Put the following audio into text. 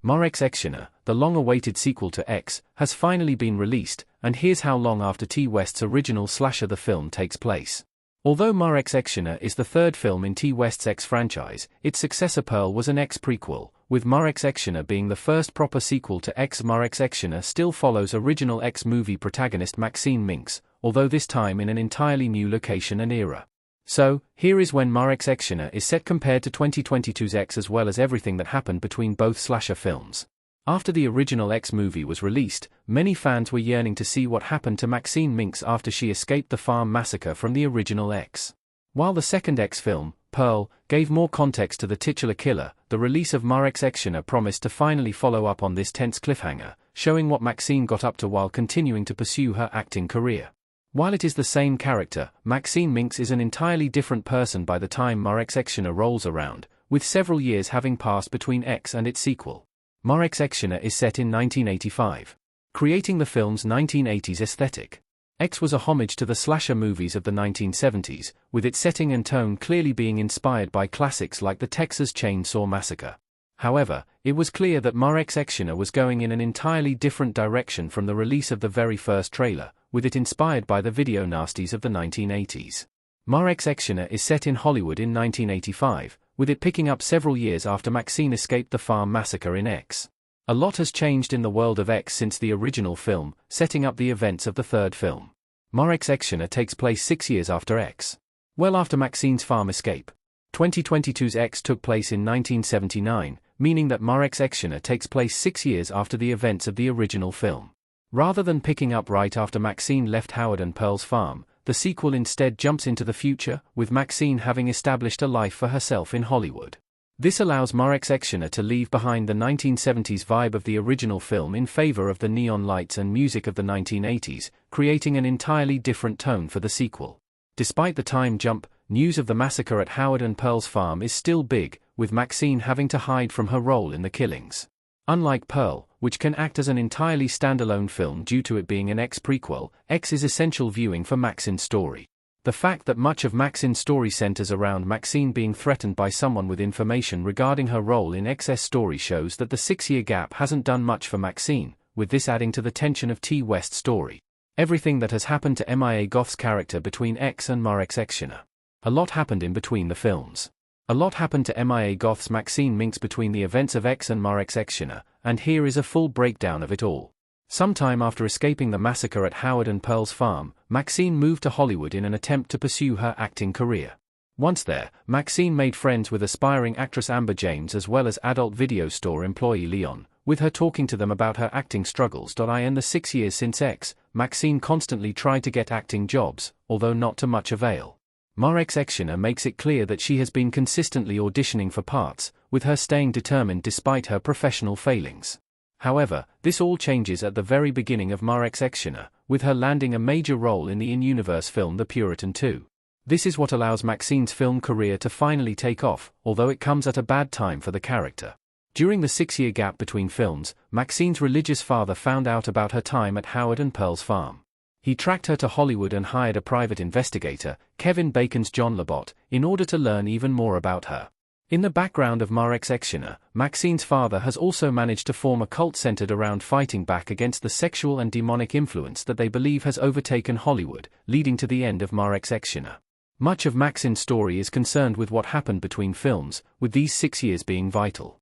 MaXXXine, the long-awaited sequel to X, has finally been released, and here's how long after T. West's original slasher the film takes place. Although MaXXXine is the third film in T. West's X franchise, its successor Pearl was an X prequel, with MaXXXine being the first proper sequel to X. MaXXXine still follows original X movie protagonist MaXXXine Minx, although this time in an entirely new location and era. So, here is when MaXXXine is set compared to 2022's X as well as everything that happened between both slasher films. After the original X movie was released, many fans were yearning to see what happened to MaXXXine Minx after she escaped the farm massacre from the original X. While the second X film, Pearl, gave more context to the titular killer, the release of MaXXXine promised to finally follow up on this tense cliffhanger, showing what MaXXXine got up to while continuing to pursue her acting career. While it is the same character, MaXXXine Minx is an entirely different person by the time MaXXXine rolls around, with several years having passed between X and its sequel. MaXXXine is set in 1985, creating the film's 1980s aesthetic. X was a homage to the slasher movies of the 1970s, with its setting and tone clearly being inspired by classics like the Texas Chainsaw Massacre. However, it was clear that MaXXXine was going in an entirely different direction from the release of the very first trailer, with it inspired by the video nasties of the 1980s. MaXXXine is set in Hollywood in 1985, with it picking up several years after MaXXXine escaped the farm massacre in X. A lot has changed in the world of X since the original film, setting up the events of the third film. MaXXXine takes place 6 years after X. Well after MaXXXine's farm escape. 2022's X took place in 1979, meaning that MaXXXine takes place 6 years after the events of the original film. Rather than picking up right after MaXXXine left Howard and Pearl's farm, the sequel instead jumps into the future, with MaXXXine having established a life for herself in Hollywood. This allows MaXXXine to leave behind the 1970s vibe of the original film in favor of the neon lights and music of the 1980s, creating an entirely different tone for the sequel. Despite the time jump, news of the massacre at Howard and Pearl's farm is still big, with MaXXXine having to hide from her role in the killings. Unlike Pearl, which can act as an entirely standalone film due to it being an X prequel, X is essential viewing for MaXXXine's story. The fact that much of MaXXXine's story centers around MaXXXine being threatened by someone with information regarding her role in X's story shows that the 6-year gap hasn't done much for MaXXXine, with this adding to the tension of T. West's story. Everything that has happened to Mia Goth's character between X and MaXXXine. A lot happened in between the films. A lot happened to Mia Goth's MaXXXine Minx between the events of X and MaXXXine, and here is a full breakdown of it all. Sometime after escaping the massacre at Howard and Pearl's farm, MaXXXine moved to Hollywood in an attempt to pursue her acting career. Once there, MaXXXine made friends with aspiring actress Amber James as well as adult video store employee Leon, with her talking to them about her acting struggles. In the 6 years since X, MaXXXine constantly tried to get acting jobs, although not to much avail. MaXXXine makes it clear that she has been consistently auditioning for parts, with her staying determined despite her professional failings. However, this all changes at the very beginning of MaXXXine, with her landing a major role in the in-universe film The Puritan 2. This is what allows MaXXXine's film career to finally take off, although it comes at a bad time for the character. During the 6-year gap between films, MaXXXine's religious father found out about her time at Howard and Pearl's farm. He tracked her to Hollywood and hired a private investigator, Kevin Bacon's John Labott, in order to learn even more about her. In the background of MaXXXine, MaXXXine's father has also managed to form a cult centered around fighting back against the sexual and demonic influence that they believe has overtaken Hollywood, leading to the end of MaXXXine. Much of MaXXXine's story is concerned with what happened between films, with these 6 years being vital.